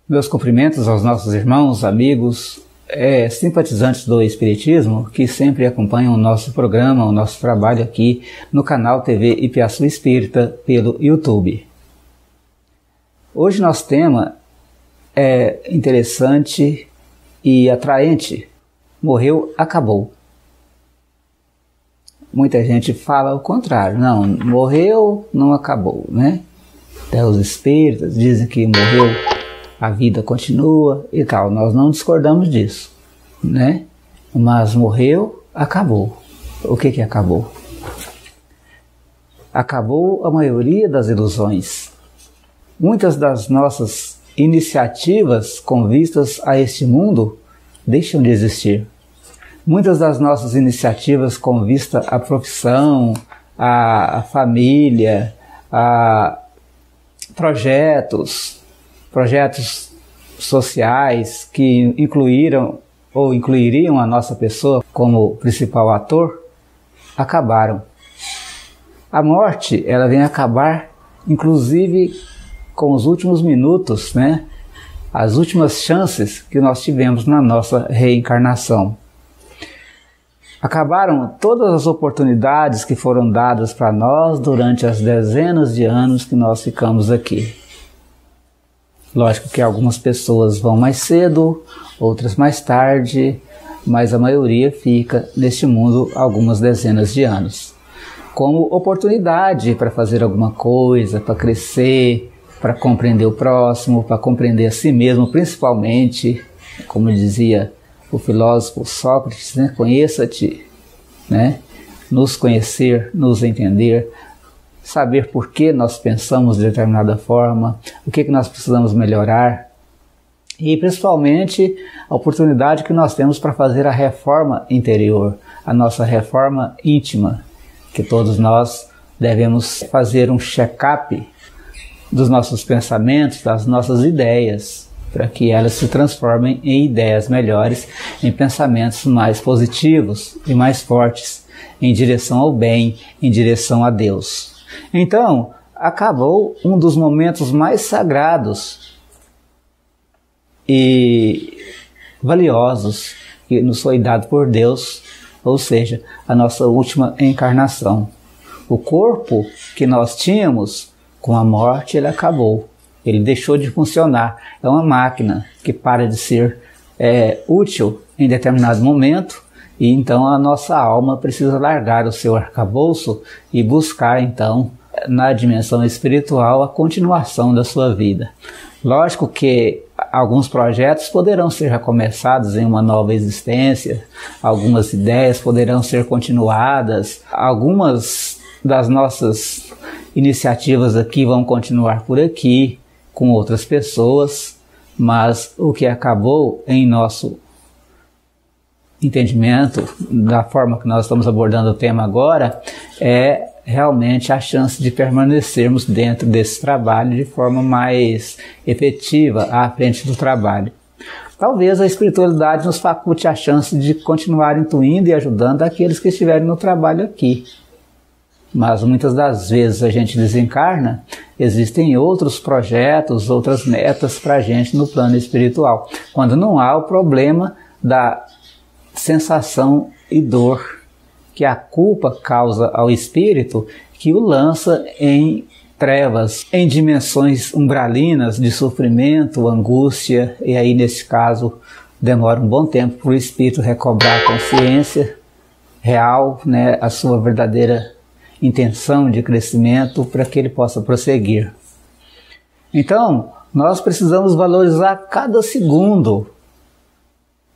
Meus cumprimentos aos nossos irmãos, amigos, simpatizantes do Espiritismo que sempre acompanham o nosso programa, o nosso trabalho aqui no canal TV Ipiaçu Espírita pelo YouTube. Hoje nosso tema é interessante e atraente. Morreu, acabou. Muita gente fala o contrário. Não, morreu, não acabou, né? Até os espíritas dizem que morreu, a vida continua e tal. Nós não discordamos disso, né? Mas morreu, acabou. O que acabou? Acabou a maioria das ilusões. Muitas das nossas iniciativas com vistas a este mundo deixam de existir. Muitas das nossas iniciativas com vista à profissão, à família, a projetos sociais que incluíram ou incluiriam a nossa pessoa como principal ator, acabaram. A morte, ela vem acabar, inclusive, com os últimos minutos, né? As últimas chances que nós tivemos na nossa reencarnação. Acabaram todas as oportunidades que foram dadas para nós durante as dezenas de anos que nós ficamos aqui. Lógico que algumas pessoas vão mais cedo, outras mais tarde, mas a maioria fica neste mundo algumas dezenas de anos. Como oportunidade para fazer alguma coisa, para crescer, para compreender o próximo, para compreender a si mesmo, principalmente, como dizia o filósofo Sócrates, né? Conheça-te, né? Nos conhecer, nos entender, saber por que nós pensamos de determinada forma, o que nós precisamos melhorar e principalmente a oportunidade que nós temos para fazer a reforma interior, a nossa reforma íntima, que todos nós devemos fazer um check-up dos nossos pensamentos, das nossas ideias, para que elas se transformem em ideias melhores, em pensamentos mais positivos e mais fortes, em direção ao bem, em direção a Deus. Então, acabou um dos momentos mais sagrados e valiosos que nos foi dado por Deus, ou seja, a nossa última encarnação. O corpo que nós tínhamos, com a morte, ele acabou. Ele deixou de funcionar. É uma máquina que para de ser útil em determinado momento e então a nossa alma precisa largar o seu arcabouço e buscar então na dimensão espiritual a continuação da sua vida. Lógico que alguns projetos poderão ser recomeçados em uma nova existência, algumas ideias poderão ser continuadas, algumas das nossas iniciativas aqui vão continuar por aqui, com outras pessoas, mas o que acabou em nosso entendimento, da forma que nós estamos abordando o tema agora, é realmente a chance de permanecermos dentro desse trabalho de forma mais efetiva à frente do trabalho. Talvez a espiritualidade nos faculte a chance de continuar intuindo e ajudando aqueles que estiverem no trabalho aqui. Mas muitas das vezes a gente desencarna, existem outros projetos, outras metas para a gente no plano espiritual, quando não há o problema da sensação e dor que a culpa causa ao espírito, que o lança em trevas, em dimensões umbralinas de sofrimento, angústia, e aí nesse caso demora um bom tempo para o espírito recobrar a consciência real, né, a sua verdadeira intenção de crescimento para que ele possa prosseguir. Então, nós precisamos valorizar cada segundo,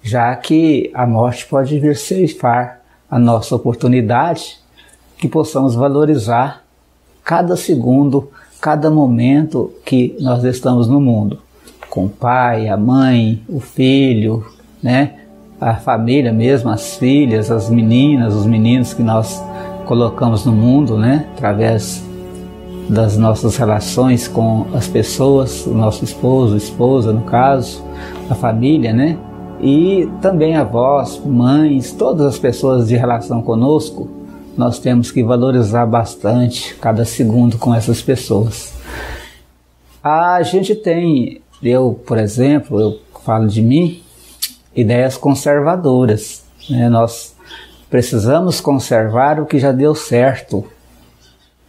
já que a morte pode vir ceifar a nossa oportunidade, que possamos valorizar cada segundo, cada momento que nós estamos no mundo, com o pai, a mãe, o filho, né? A família mesmo, as filhas, as meninas, os meninos que nós colocamos no mundo, né? Através das nossas relações com as pessoas, o nosso esposo, esposa, no caso, a família, né? E também avós, mães, todas as pessoas de relação conosco, nós temos que valorizar bastante cada segundo com essas pessoas. A gente tem eu, por exemplo, eu falo de mim, ideias conservadoras, né? Nós precisamos conservar o que já deu certo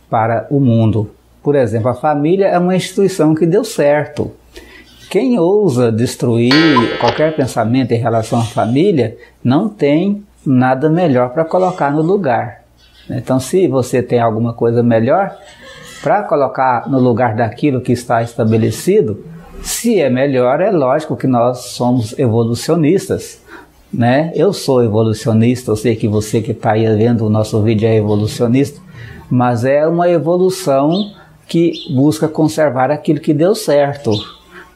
para o mundo. Por exemplo, a família é uma instituição que deu certo. Quem ousa destruir qualquer pensamento em relação à família não tem nada melhor para colocar no lugar. Então, se você tem alguma coisa melhor para colocar no lugar daquilo que está estabelecido, se é melhor, é lógico que nós somos evolucionistas, né? Eu sou evolucionista, eu sei que você que está aí vendo o nosso vídeo é evolucionista, mas é uma evolução que busca conservar aquilo que deu certo.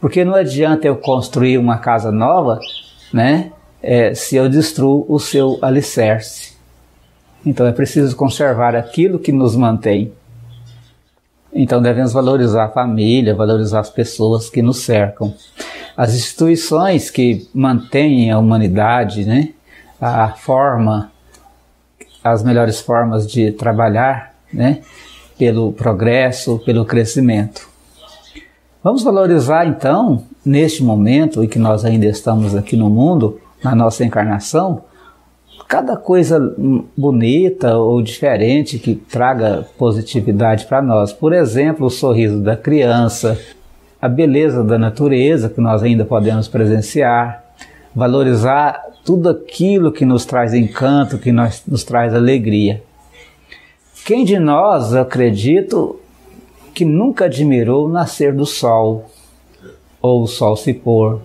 Porque não adianta eu construir uma casa nova, né, se eu destruo o seu alicerce. Então é preciso conservar aquilo que nos mantém. Então devemos valorizar a família, valorizar as pessoas que nos cercam. As instituições que mantêm a humanidade, né, as melhores formas de trabalhar, né, pelo progresso, pelo crescimento. Vamos valorizar então, neste momento em que nós ainda estamos aqui no mundo, na nossa encarnação, cada coisa bonita ou diferente que traga positividade para nós. Por exemplo, o sorriso da criança, a beleza da natureza que nós ainda podemos presenciar, valorizar tudo aquilo que nos traz encanto, que nos traz alegria. Quem de nós, eu acredito, que nunca admirou o nascer do sol, ou o sol se pôr,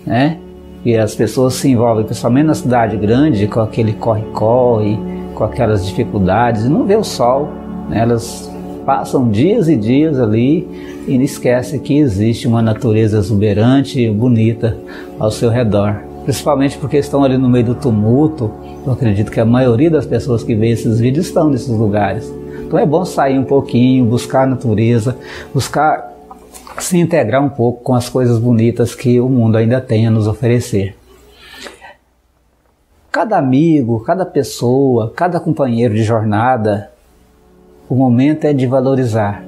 né? E as pessoas se envolvem, principalmente na cidade grande, com aquele corre-corre, com aquelas dificuldades, e não vê o sol, né? Elas passam dias e dias ali e não esquecem que existe uma natureza exuberante e bonita ao seu redor. Principalmente porque estão ali no meio do tumulto. Eu acredito que a maioria das pessoas que vê esses vídeos estão nesses lugares. Então é bom sair um pouquinho, buscar a natureza, buscar se integrar um pouco com as coisas bonitas que o mundo ainda tem a nos oferecer. Cada amigo, cada pessoa, cada companheiro de jornada, o momento é de valorizar.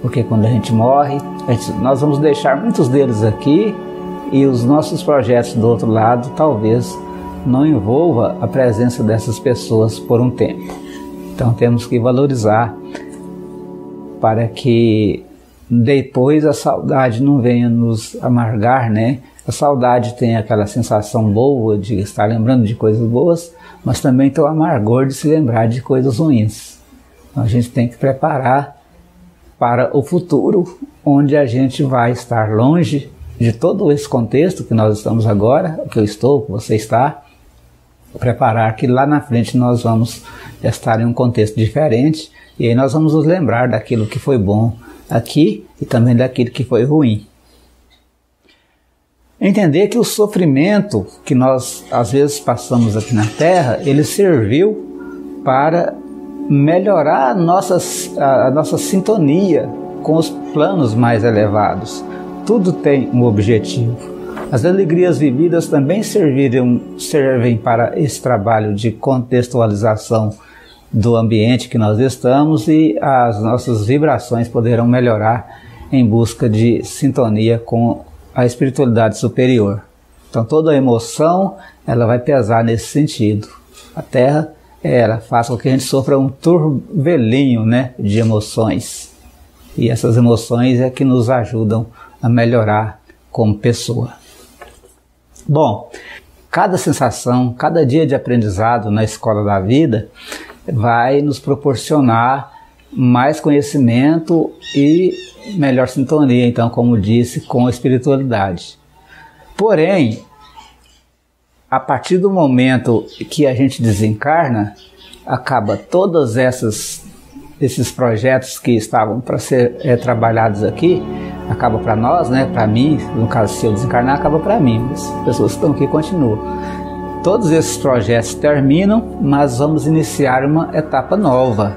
Porque quando a gente morre, nós vamos deixar muitos deles aqui e os nossos projetos do outro lado talvez não envolva a presença dessas pessoas por um tempo. Então temos que valorizar para que depois a saudade não venha nos amargar, né? A saudade tem aquela sensação boa de estar lembrando de coisas boas, mas também tem o amargor de se lembrar de coisas ruins. Então a gente tem que preparar para o futuro, onde a gente vai estar longe de todo esse contexto que nós estamos agora, que eu estou, que você está, preparar que lá na frente nós vamos estar em um contexto diferente e aí nós vamos nos lembrar daquilo que foi bom aqui e também daquilo que foi ruim. Entender que o sofrimento que nós às vezes passamos aqui na Terra, ele serviu para melhorar a nossa sintonia com os planos mais elevados. Tudo tem um objetivo. As alegrias vividas também servem para esse trabalho de contextualização do ambiente que nós estamos e as nossas vibrações poderão melhorar em busca de sintonia com a espiritualidade superior. Então toda emoção ela vai pesar nesse sentido. A Terra ela faz com que a gente sofra um turvelinho, né, de emoções. E essas emoções é que nos ajudam a melhorar como pessoa. Bom, cada sensação, cada dia de aprendizado na escola da vida vai nos proporcionar mais conhecimento e melhor sintonia, então, como disse, com a espiritualidade. Porém, a partir do momento que a gente desencarna, acaba todos esses projetos que estavam para ser trabalhados aqui, acaba para nós, né? Para mim, no caso, se eu desencarnar, acaba para mim, as pessoas que estão aqui continuam. Todos esses projetos terminam, mas vamos iniciar uma etapa nova.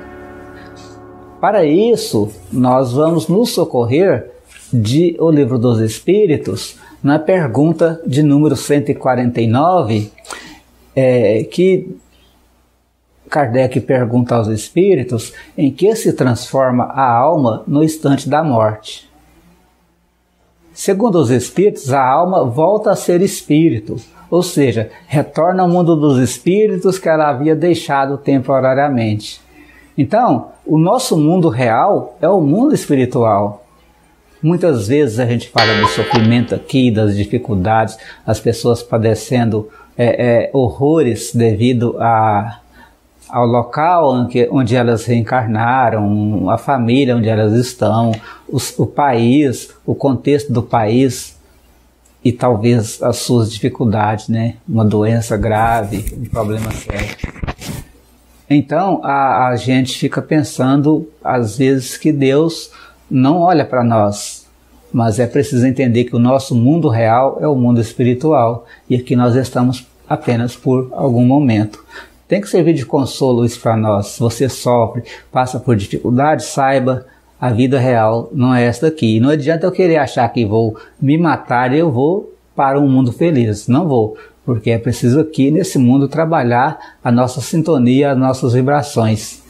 Para isso, nós vamos nos socorrer de O Livro dos Espíritos, na pergunta de número 149, que Kardec pergunta aos espíritos em que se transforma a alma no instante da morte. Segundo os espíritos, a alma volta a ser espírito, ou seja, retorna ao mundo dos espíritos que ela havia deixado temporariamente. Então, o nosso mundo real é o mundo espiritual. Muitas vezes a gente fala do sofrimento aqui, das dificuldades, as pessoas padecendo horrores devido ao local onde elas reencarnaram, a família onde elas estão, o país, o contexto do país e talvez as suas dificuldades, né? Uma doença grave, um problema sério. Então a gente fica pensando às vezes que Deus não olha para nós, mas é preciso entender que o nosso mundo real é o mundo espiritual e aqui nós estamos apenas por algum momento. Tem que servir de consolo isso para nós. Se você sofre, passa por dificuldade, saiba, a vida real não é esta aqui. Não adianta eu querer achar que vou me matar e eu vou para um mundo feliz. Não vou, porque é preciso aqui nesse mundo trabalhar a nossa sintonia, as nossas vibrações.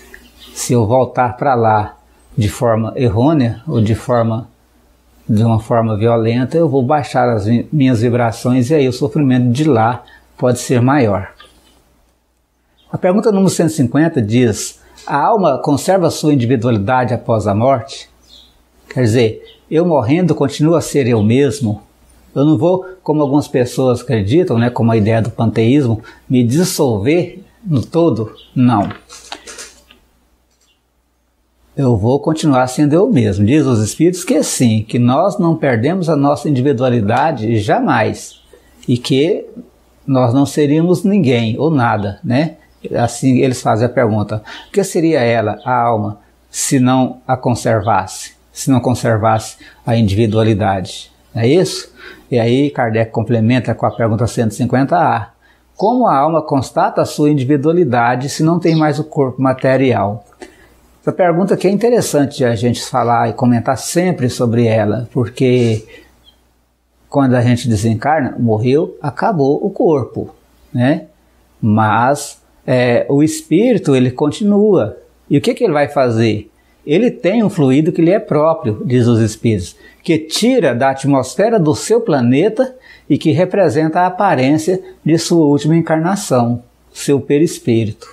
Se eu voltar para lá de forma errônea ou de uma forma violenta, eu vou baixar as minhas vibrações e aí o sofrimento de lá pode ser maior. A pergunta número 150 diz: a alma conserva sua individualidade após a morte? Quer dizer, eu morrendo continuo a ser eu mesmo? Eu não vou, como algumas pessoas acreditam, né, como a ideia do panteísmo, me dissolver no todo? Não. Eu vou continuar sendo eu mesmo. Diz os Espíritos que sim, que nós não perdemos a nossa individualidade jamais e que nós não seríamos ninguém ou nada, né? Assim eles fazem a pergunta: o que seria ela, a alma, se não a conservasse? Se não conservasse a individualidade? É isso? E aí Kardec complementa com a pergunta 150A: como a alma constata a sua individualidade se não tem mais o corpo material? Essa pergunta aqui é interessante a gente falar e comentar sempre sobre ela, porque quando a gente desencarna, morreu, acabou o corpo, né? Mas o espírito, ele continua. E o que ele vai fazer? Ele tem um fluido que lhe é próprio, diz os Espíritos, que tira da atmosfera do seu planeta e que representa a aparência de sua última encarnação, seu perispírito.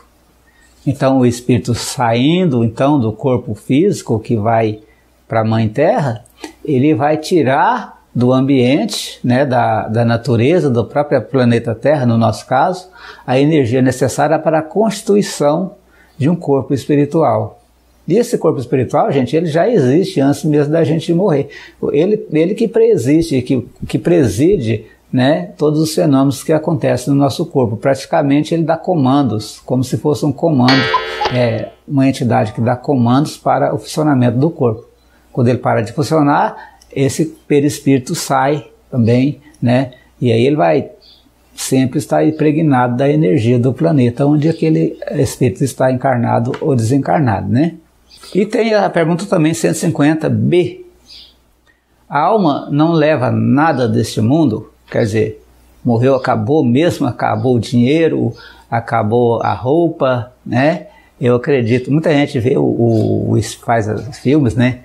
Então o espírito saindo então do corpo físico que vai para a Mãe Terra, ele vai tirar do ambiente, né, da natureza, do próprio planeta Terra, no nosso caso, a energia necessária para a constituição de um corpo espiritual. E esse corpo espiritual, gente, ele já existe antes mesmo da gente morrer. Ele que preexiste, que preside, né, todos os fenômenos que acontecem no nosso corpo. Praticamente ele dá comandos, como se fosse um comando, uma entidade que dá comandos para o funcionamento do corpo. Quando ele para de funcionar, esse perispírito sai também, né? E aí ele vai sempre estar impregnado da energia do planeta onde aquele espírito está encarnado ou desencarnado, né? E tem a pergunta também 150B. A alma não leva nada deste mundo? Quer dizer, morreu, acabou mesmo, acabou o dinheiro, acabou a roupa, né? Eu acredito, muita gente vê faz filmes, né,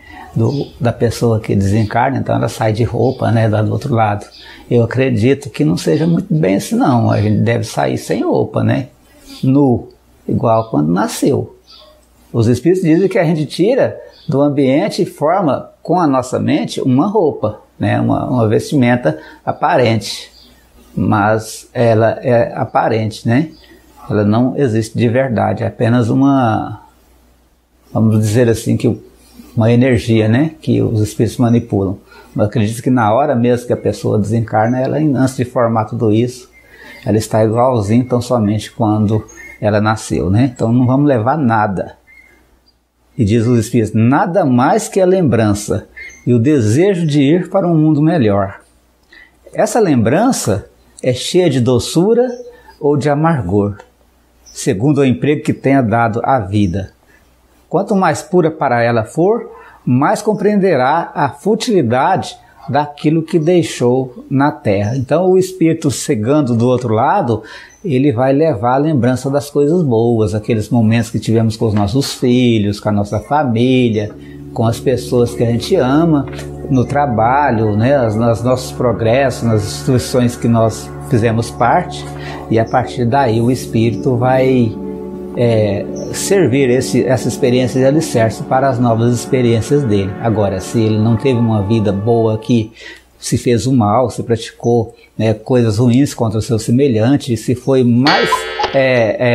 da pessoa que desencarna, então ela sai de roupa, né, lá do outro lado. Eu acredito que não seja muito bem assim não, a gente deve sair sem roupa, né, nu, igual quando nasceu. Os Espíritos dizem que a gente tira do ambiente e forma com a nossa mente uma roupa, né, uma vestimenta aparente, mas ela é aparente, né? Ela não existe de verdade, é apenas vamos dizer assim, uma energia, né, que os espíritos manipulam. Mas acredito que na hora mesmo que a pessoa desencarna, ela, antes de formar tudo isso, ela está igualzinha tão somente quando ela nasceu, né? Então não vamos levar nada. E diz os espíritos: nada mais que a lembrança e o desejo de ir para um mundo melhor. Essa lembrança é cheia de doçura ou de amargor, segundo o emprego que tenha dado à vida. Quanto mais pura para ela for, mais compreenderá a futilidade daquilo que deixou na terra. Então o espírito chegando do outro lado, ele vai levar a lembrança das coisas boas, aqueles momentos que tivemos com os nossos filhos, com a nossa família, com as pessoas que a gente ama, no trabalho, né, nos nossos progressos, nas instituições que nós fizemos parte, e a partir daí o Espírito vai servir essa experiência de alicerce para as novas experiências dele. Agora, se ele não teve uma vida boa aqui, se fez o mal, se praticou coisas ruins contra o seu semelhante, se foi mais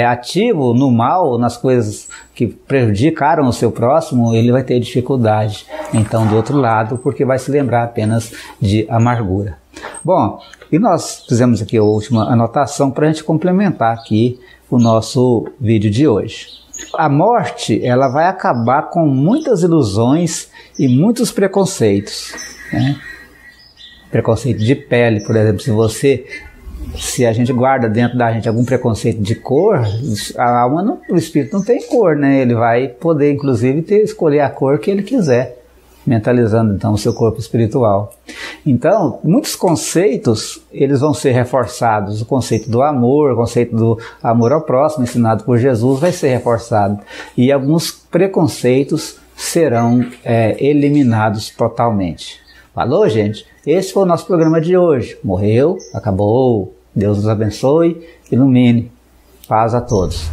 ativo no mal, nas coisas que prejudicaram o seu próximo, ele vai ter dificuldade, então, do outro lado, porque vai se lembrar apenas de amargura. Bom, e nós fizemos aqui a última anotação para a gente complementar aqui o nosso vídeo de hoje. A morte, ela vai acabar com muitas ilusões e muitos preconceitos, né? Preconceito de pele, por exemplo, se a gente guarda dentro da gente algum preconceito de cor, a alma, o espírito não tem cor, né? Ele vai poder, inclusive, escolher a cor que ele quiser, mentalizando, então, o seu corpo espiritual. Então, muitos conceitos, eles vão ser reforçados. O conceito do amor, o conceito do amor ao próximo, ensinado por Jesus, vai ser reforçado. E alguns preconceitos serão eliminados totalmente. Falou, gente? Esse foi o nosso programa de hoje. Morreu, acabou. Deus nos abençoe, ilumine. Paz a todos.